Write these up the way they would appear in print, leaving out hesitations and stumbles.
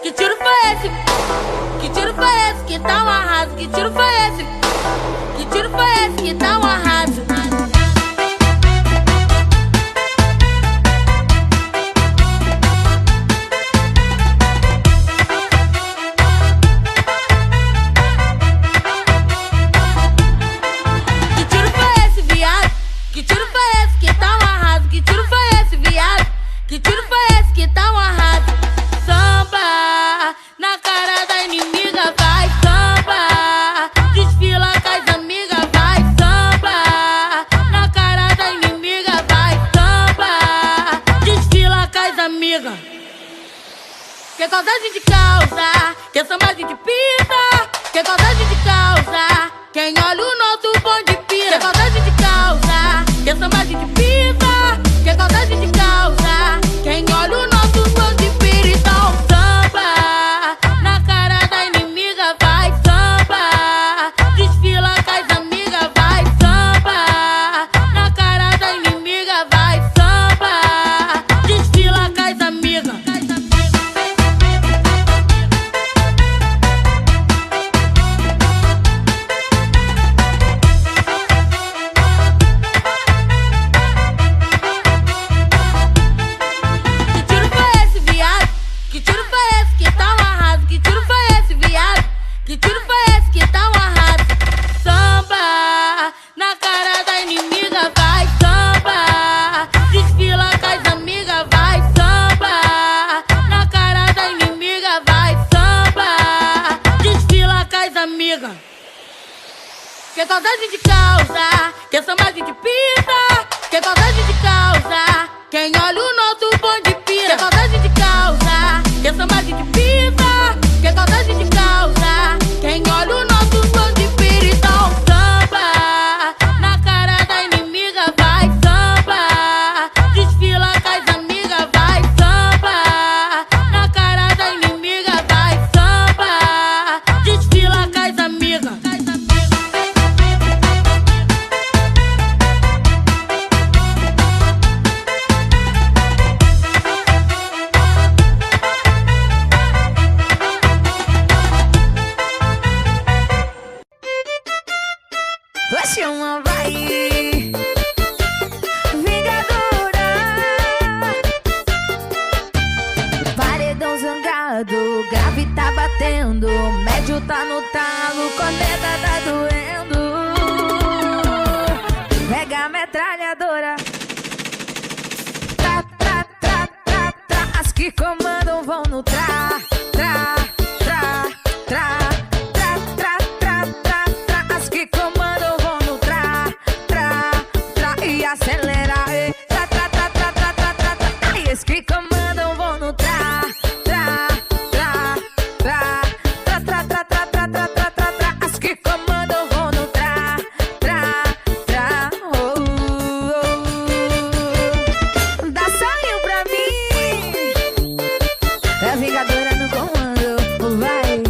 Que tiro foi esse? Que tiro foi esse que tá um arraso? Que tiro foi esse? Que tiro foi esse que tá um arraso? Que tiro foi esse, viado? Que tiro foi esse que tá um arraso? Que tiro foi esse, viado? Que tiro foi esse que tá um arraso? Samba na cara da inimiga, vai samba. Desfila com as amigas, vai samba. Na cara da inimiga, vai samba. Desfila com as amigas. Que saudade de causa, que samba de pisa. Que saudade de causa, quem olha o nosso bonde pira. Que saudade de causa, que samba de pisa. Que saudade de causa, quem olha o nosso bonde pira. Então samba na cara da inimiga, vai samba. Desfila com as amigas, vai samba. Na cara da inimiga, vai samba. Desfila com as amigas. Que tiro foi esse que tá um arraso? Que tiro foi esse, viado? Que tiro foi esse que tá um arraso? Samba na cara da inimiga, vai samba. Desfila com as amigas, vai samba. Na cara da inimiga, vai samba. Desfila com as amigas. Que saudade de causa, que samba de pisa. Que saudade de causa, quem olha o nosso bonde pira. Que saudade de causa, que samba de pisa. Que saudade de causa, quem olha o nosso bonde pira. Então samba na cara da inimiga, vai samba. Desfila com as amigas, vai samba. Na cara da inimiga, vai samba. Desfila com as amigas. Oxe, uma vai vingadora. Paredão zangado, grave tá batendo, médio tá no talo, corneta tá doendo. Pega a metralhadora. Tra, tra, tra, tra, tra. As que comandam vão no tra, tra, tra, tra. Acelera, tra, tra, tra, tra, tra, tra, tra, tra. Ai, esses que comandam vão no tra, tra, tra, tra, tra, tra, tra, tra, tra, tra, tra, tra, tra. As que comandam vão no tra, tra, tra, oh, oh. Dá saiu pra mim, é Vingadora no comando, vai.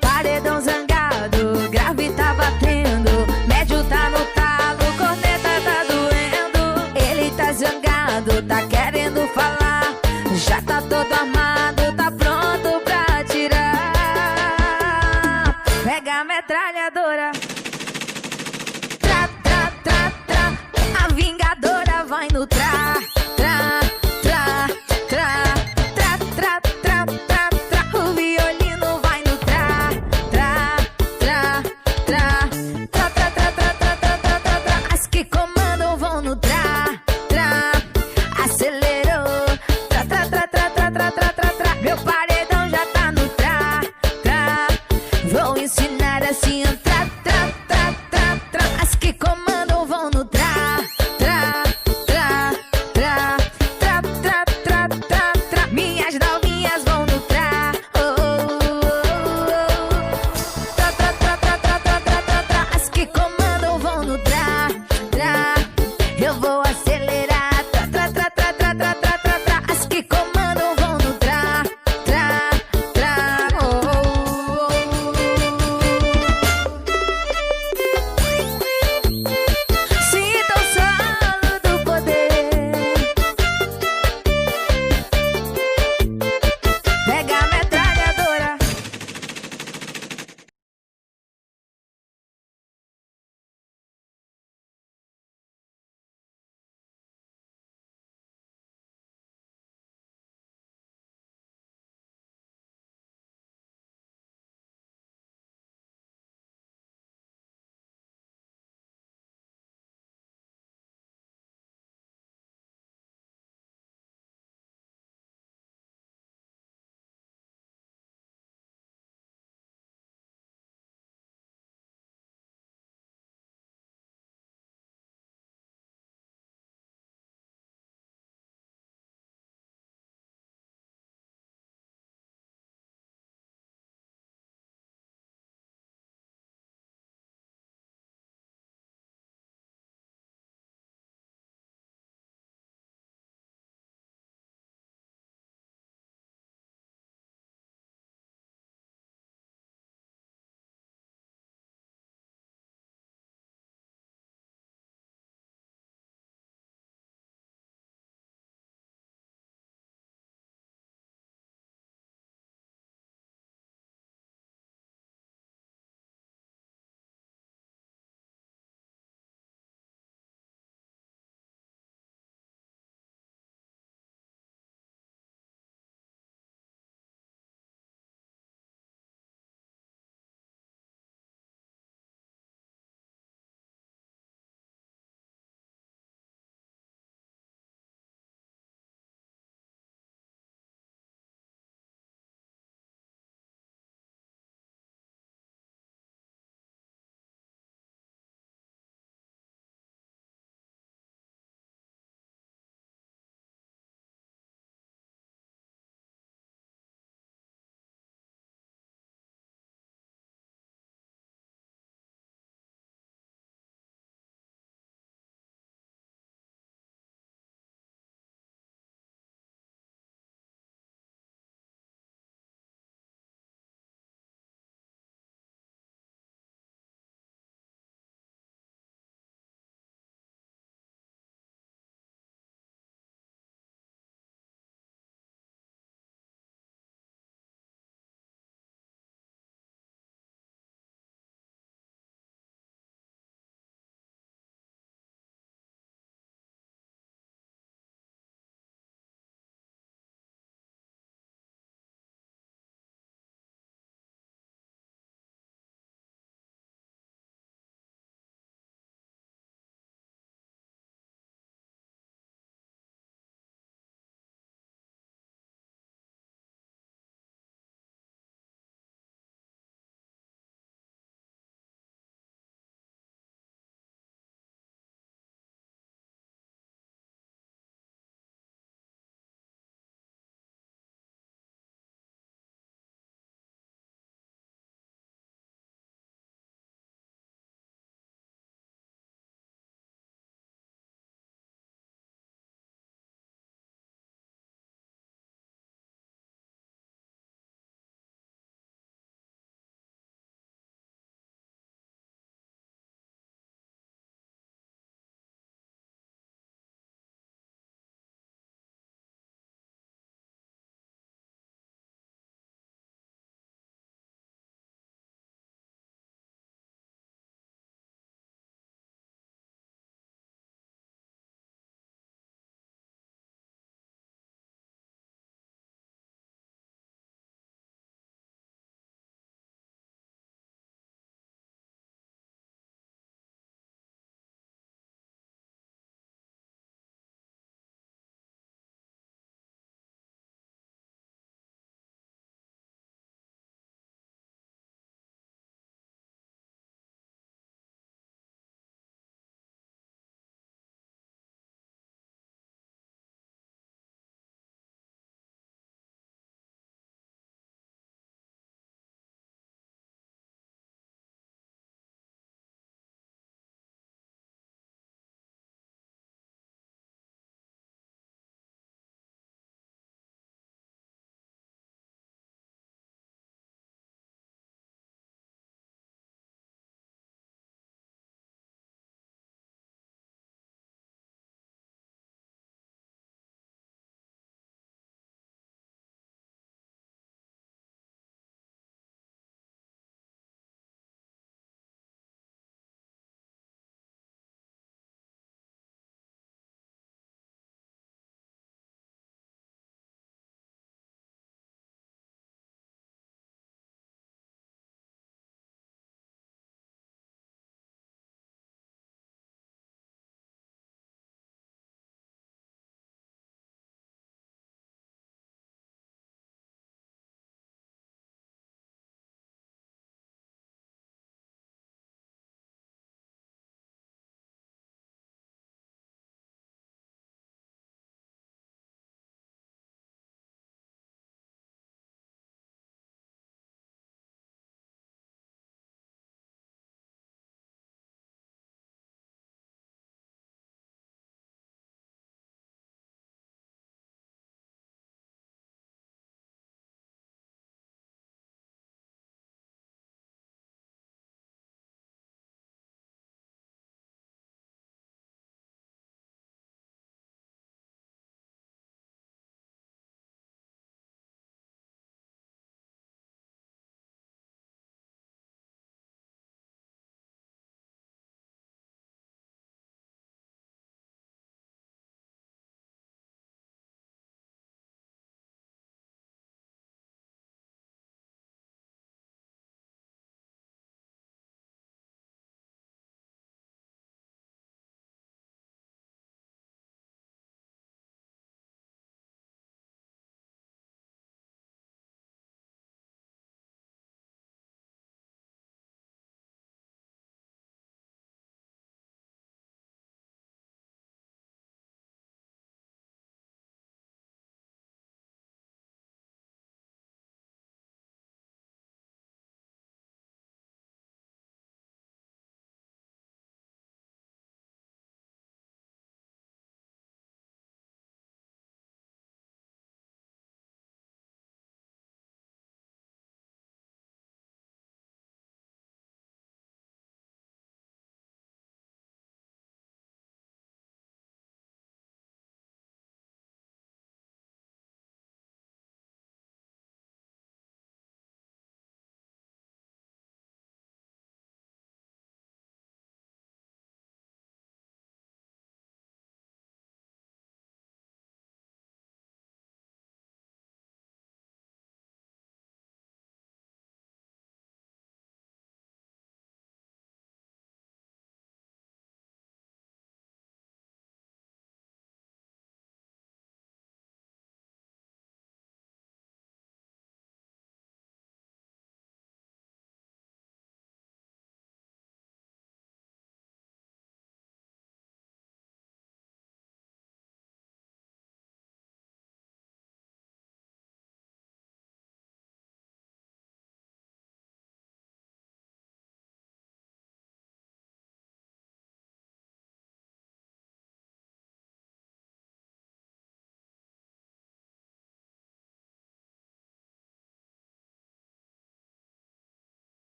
Paredão zangado, grave tá batendo, médio tá no talo, corneta tá doendo. Ele tá zangado, tá querendo falar, já tá todo armado, tá pronto pra atirar. Pega a metralhadora. Tra, tra, tra, tra. A Vingadora vai no tra, tra, tra, tra, tra, tra, tra, tra, tra. O violino vai no tra, tra, tra, tra, tra, tra, tra, tra, tra, tra, tra, tra, tra. As que comandam vão no tra, tra. Acelerou, tra, tra, tra, tra, tra, tra, tra, tra, tra. Meu paredão já tá no tra, tra. Vou ensinar assim, tra, tra, tra, tra, tra. As que comandam vão no tra, tra, tra, tra, tra, tra, tra, tra, tra. Minhas novinhas vão no tra, oh, oh, oh, oh. Tra, tra, tra, tra, tra, tra, tra, tra, tra. As que comandam vão no tra, tra. Eu vou